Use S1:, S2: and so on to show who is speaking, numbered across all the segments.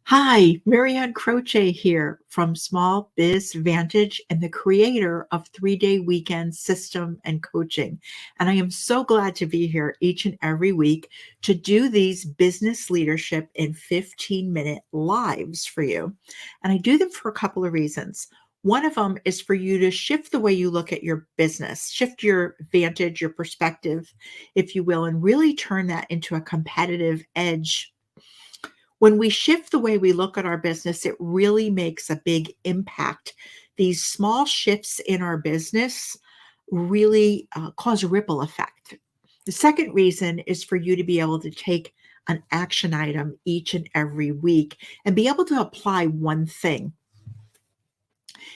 S1: Hi, Marianne Croce here from Small Biz Vantage and the creator of 3 Day Weekend System and Coaching. And I am so glad to be here each and every week to do these business leadership in 15-minute lives for you. And I do them for a couple of reasons. One of them is for you to shift the way you look at your business, shift your vantage, your perspective, if you will, and really turn that into a competitive edge. When we shift the way we look at our business, it really makes a big impact. These small shifts in our business really cause a ripple effect. The second reason is for you to be able to take an action item each and every week and be able to apply one thing.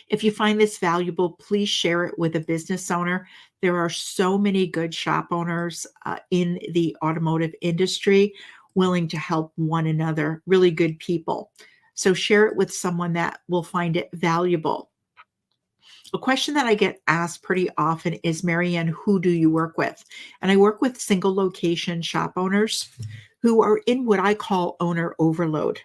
S1: If you find this valuable, please share it with a business owner. There are so many good shop owners in the automotive industry willing to help one another, really good people. So share it with someone that will find it valuable. A question that I get asked pretty often is, Marianne, who do you work with? And I work with single location shop owners who are in what I call owner overload.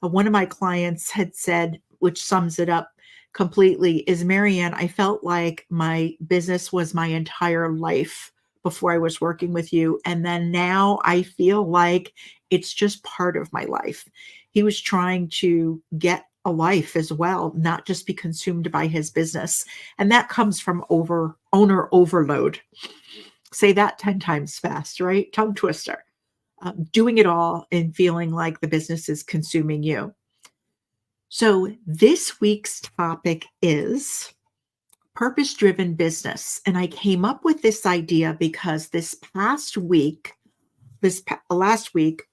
S1: One of my clients had said, which sums it up completely, is, Marianne, I felt like my business was my entire life before I was working with you. And then now I feel like it's just part of my life. He was trying to get a life as well, not just be consumed by his business. And that comes from owner overload. Say that 10 times fast, right? Tongue twister. Doing it all and feeling like the business is consuming you. So, this week's topic is purpose driven business. And I came up with this idea because last week,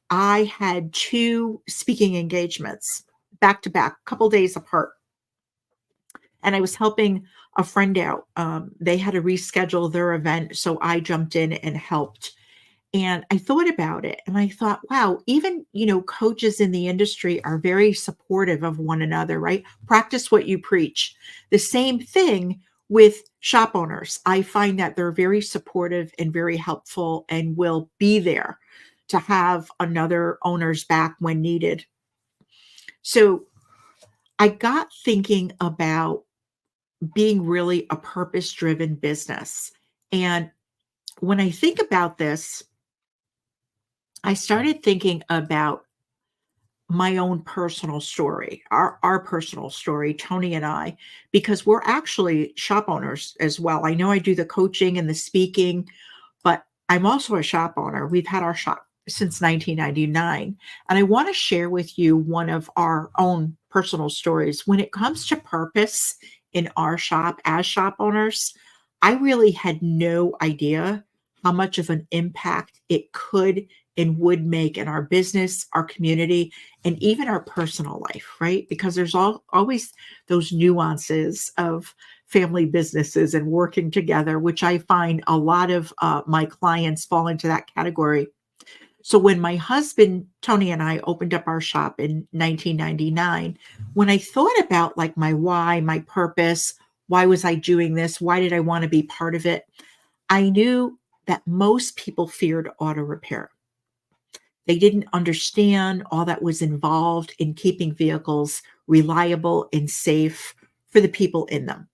S1: I had two speaking engagements back to back, a couple days apart. And I was helping a friend out. They had to reschedule their event. So I jumped in and helped. And I thought about it and I thought, wow, even, coaches in the industry are very supportive of one another, right? Practice what you preach. The same thing with shop owners. I find that they're very supportive and very helpful and will be there to have another owner's back when needed. So I got thinking about being really a purpose driven business. And when I think about this, I started thinking about my own personal story, our personal story, Tony and I, because we're actually shop owners as well. I know I do the coaching and the speaking, but I'm also a shop owner. We've had our shop since 1999. And I want to share with you one of our own personal stories. When it comes to purpose in our shop as shop owners, I really had no idea how much of an impact it could and would make in our business, our community, and even our personal life, right? Because there's always those nuances of family businesses and working together, which I find a lot of my clients fall into that category. So when my husband, Tony, and I opened up our shop in 1999, when I thought about like my why, my purpose, why was I doing this? Why did I want to be part of it? I knew that most people feared auto repair. They didn't understand all that was involved in keeping vehicles reliable and safe for the people in them.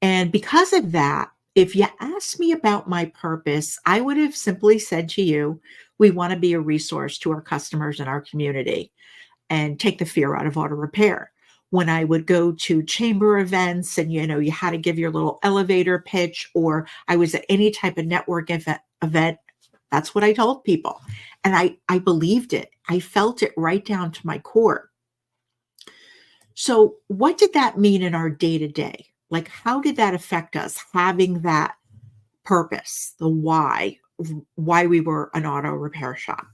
S1: And because of that, if you asked me about my purpose, I would have simply said to you, we want to be a resource to our customers and our community and take the fear out of auto repair. When I would go to chamber events and, you had to give your little elevator pitch, or I was at any type of network event, that's what I told people. And I believed it. I felt it right down to my core. So, what did that mean in our day to day? Like, how did that affect us having that purpose, the why we were an auto repair shop?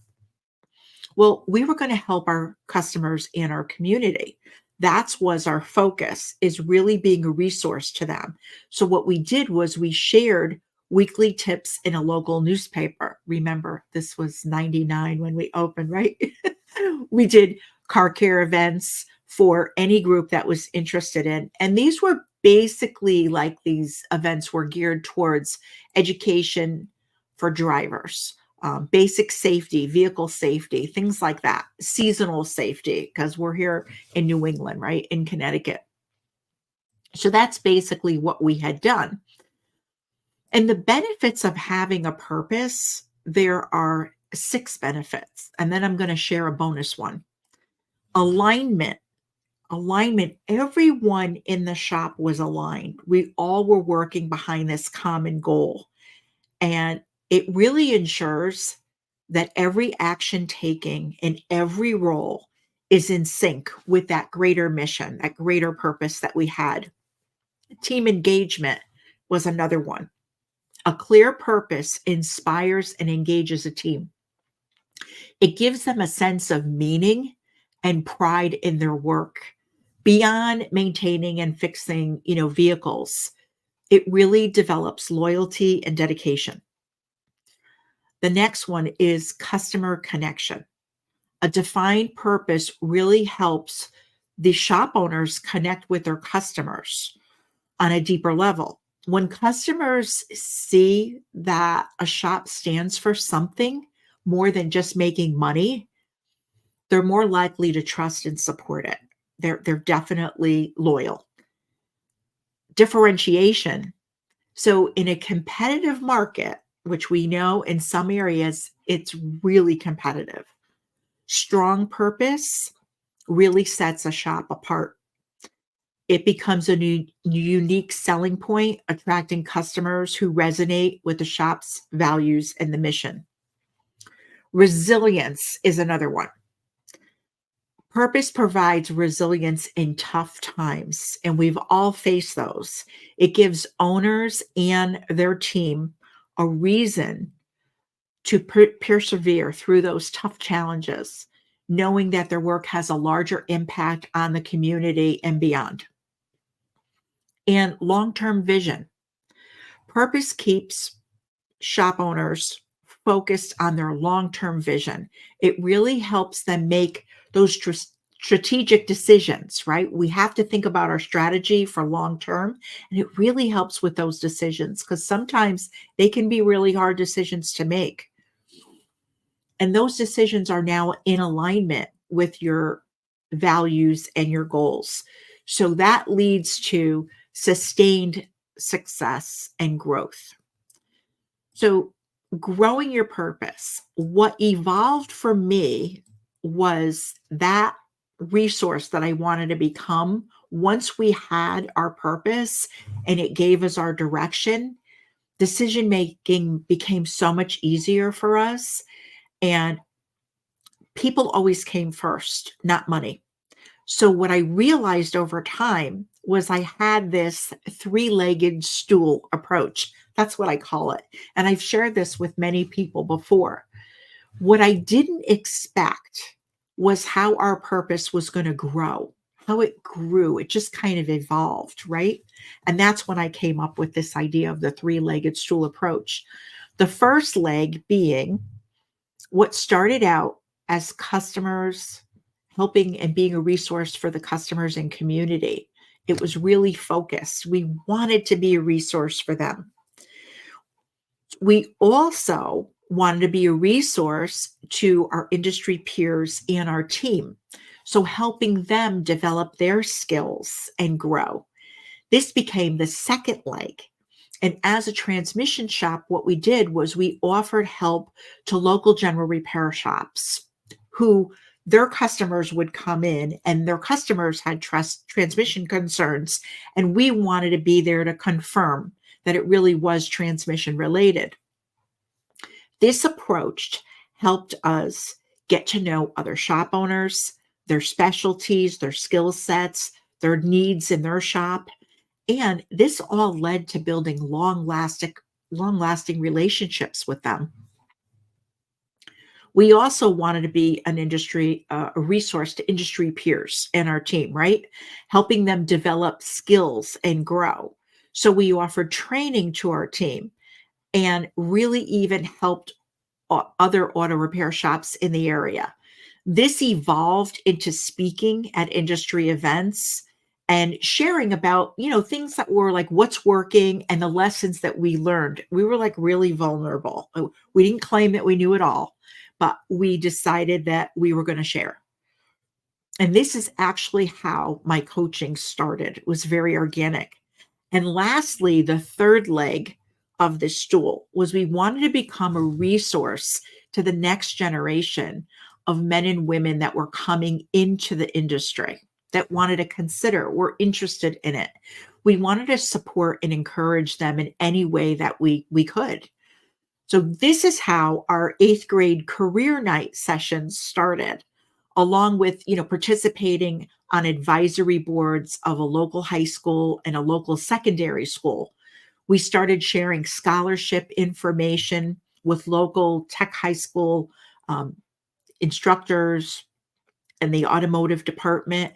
S1: Well, we were going to help our customers and our community. That's was our focus, is really being a resource to them. So what we did was we shared weekly tips in a local newspaper. Remember, this was 99 when we opened, right? We did car care events for any group that was interested in. And these were basically like these events were geared towards education for drivers, basic safety, vehicle safety, things like that, seasonal safety, because we're here in New England, right, in Connecticut. So that's basically what we had done. And the benefits of having a purpose, there are 6 benefits. And then I'm going to share a bonus one. Alignment. Alignment. Everyone in the shop was aligned. We all were working behind this common goal. And it really ensures that every action taking in every role is in sync with that greater mission, that greater purpose that we had. Team engagement was another one. A clear purpose inspires and engages a team. It gives them a sense of meaning and pride in their work beyond maintaining and fixing, vehicles. It really develops loyalty and dedication. The next one is customer connection. A defined purpose really helps the shop owners connect with their customers on a deeper level. When customers see that a shop stands for something more than just making money, they're more likely to trust and support it. They're definitely loyal. Differentiation. So in a competitive market, which we know in some areas it's really competitive, strong purpose really sets a shop apart. It becomes a unique selling point, attracting customers who resonate with the shop's values and the mission. Resilience is another one. Purpose provides resilience in tough times, and we've all faced those. It gives owners and their team a reason to persevere through those tough challenges, knowing that their work has a larger impact on the community and beyond. And long-term vision. Purpose keeps shop owners focused on their long-term vision. It really helps them make those strategic decisions, right? We have to think about our strategy for long-term, and it really helps with those decisions because sometimes they can be really hard decisions to make. And those decisions are now in alignment with your values and your goals. So that leads to sustained success and growth. So, growing your purpose, what evolved for me was that resource that I wanted to become. Once we had our purpose and it gave us our direction, decision making became so much easier for us. And people always came first, not money. So, what I realized over time was I had this 3-legged stool approach. That's what I call it. And I've shared this with many people before. What I didn't expect was how our purpose was going to grow, how it grew. It just kind of evolved, right? And that's when I came up with this idea of the 3-legged stool approach. The first leg being what started out as customers, helping and being a resource for the customers and community. It was really focused. We wanted to be a resource for them. We also wanted to be a resource to our industry peers and our team. So helping them develop their skills and grow. This became the second leg. And as a transmission shop, what we did was we offered help to local general repair shops who their customers would come in and their customers had transmission concerns. And we wanted to be there to confirm that it really was transmission related. This approach helped us get to know other shop owners, their specialties, their skill sets, their needs in their shop. And this all led to building long-lasting relationships with them. We also wanted to be a resource to industry peers and our team, right? Helping them develop skills and grow. So we offered training to our team and really even helped other auto repair shops in the area. This evolved into speaking at industry events and sharing about, things that were like what's working and the lessons that we learned. We were like really vulnerable. We didn't claim that we knew it all, but we decided that we were going to share. And this is actually how my coaching started. It was very organic. And lastly, the third leg of this stool was we wanted to become a resource to the next generation of men and women that were coming into the industry, that wanted to consider, were interested in it. We wanted to support and encourage them in any way that we could. So this is how our eighth grade career night sessions started, along with, participating on advisory boards of a local high school and a local secondary school. We started sharing scholarship information with local tech high school um, instructors and the automotive department.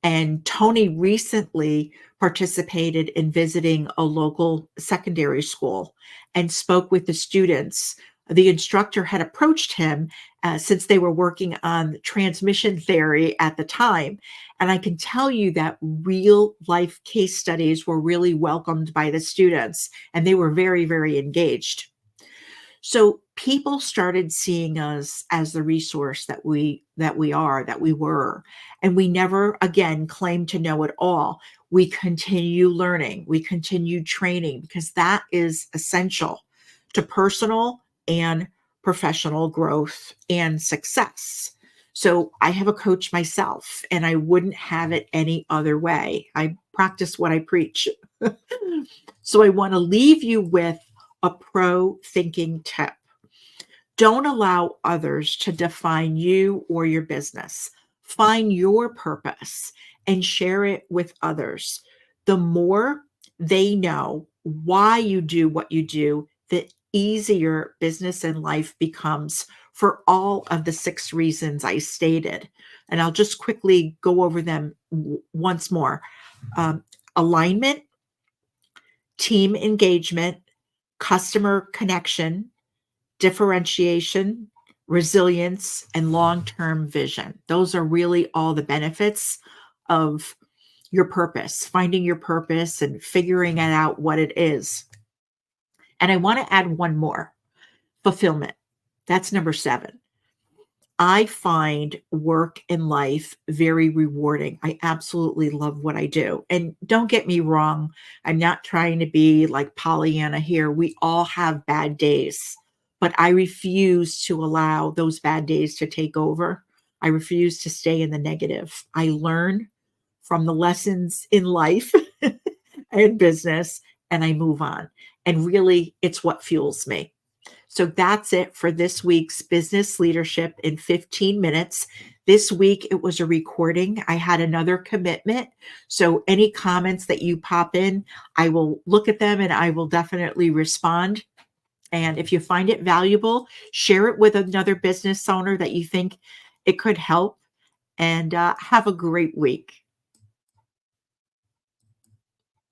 S1: And Tony recently participated in visiting a local secondary school and spoke with the students. The instructor had approached him since they were working on transmission theory at the time. And I can tell you that real life case studies were really welcomed by the students, and they were very, very engaged. So people started seeing us as the resource that we were, and we never again claimed to know it all. We continue learning, we continue training, because that is essential to personal and professional growth and success. So I have a coach myself, and I wouldn't have it any other way. I practice what I preach. So I want to leave you with a pro thinking tip. Don't allow others to define you or your business. Find your purpose and share it with others. The more they know why you do what you do, the easier business and life becomes for all of the 6 reasons I stated. And I'll just quickly go over them once more. Um, Alignment, team engagement, customer connection, differentiation, resilience, and long term vision. Those are really all the benefits of your purpose, finding your purpose and figuring it out what it is. And I want to add one more: fulfillment. That's number 7. I find work and life very rewarding. I absolutely love what I do. And don't get me wrong, I'm not trying to be like Pollyanna here. We all have bad days, but I refuse to allow those bad days to take over. I refuse to stay in the negative. I learn from the lessons in life and business, and I move on. And really, it's what fuels me. So that's it for this week's Business Leadership in 15 Minutes. This week it was a recording. I had another commitment. So any comments that you pop in, I will look at them and I will definitely respond. And if you find it valuable, share it with another business owner that you think it could help. And have a great week.